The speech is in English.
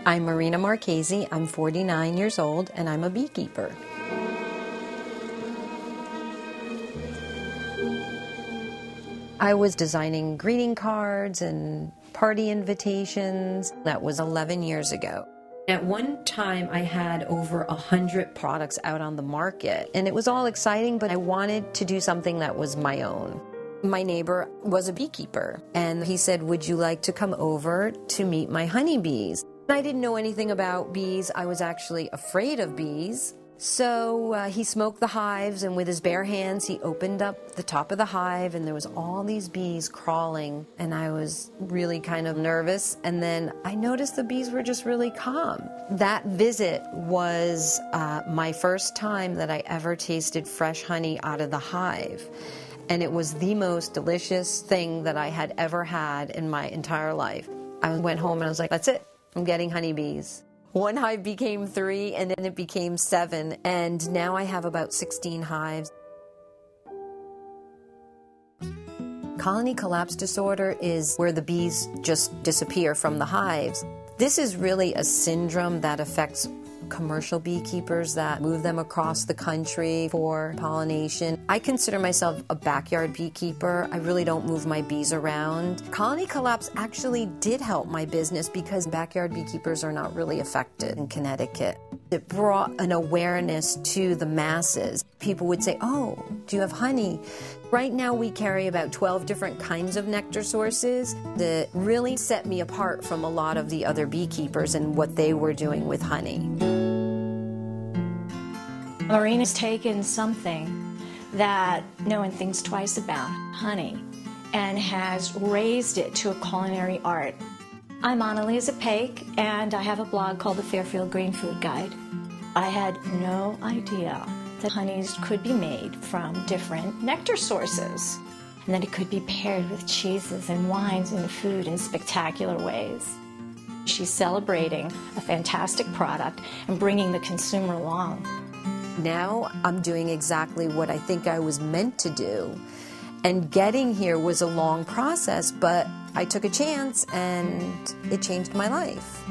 I'm Marina Marchese. I'm 49 years old, and I'm a beekeeper. I was designing greeting cards and party invitations. That was 11 years ago. At one time, I had over 100 products out on the market, and it was all exciting, but I wanted to do something that was my own. My neighbor was a beekeeper, and he said, "Would you like to come over to meet my honeybees?" I didn't know anything about bees. I was actually afraid of bees. So he smoked the hives, and with his bare hands, he opened up the top of the hive, and there was all these bees crawling, and I was really kind of nervous. And then I noticed the bees were just really calm. That visit was my first time that I ever tasted fresh honey out of the hive. And it was the most delicious thing that I had ever had in my entire life. I went home and I was like, that's it. I'm getting honeybees. One hive became 3, and then it became 7, and now I have about 16 hives. Colony collapse disorder is where the bees just disappear from the hives. This is really a syndrome that affects commercial beekeepers that move them across the country for pollination. I consider myself a backyard beekeeper. I really don't move my bees around. Colony collapse actually did help my business because backyard beekeepers are not really affected in Connecticut. It brought an awareness to the masses. People would say, "Oh, do you have honey?" Right now we carry about 12 different kinds of nectar sources that really set me apart from a lot of the other beekeepers and what they were doing with honey. Marina's taken something that no one thinks twice about, honey, and has raised it to a culinary art. I'm Annalisa Paik, and I have a blog called the Fairfield Green Food Guide. I had no idea that honeys could be made from different nectar sources, and that it could be paired with cheeses and wines and food in spectacular ways. She's celebrating a fantastic product and bringing the consumer along. Now I'm doing exactly what I think I was meant to do. And getting here was a long process, but I took a chance and it changed my life.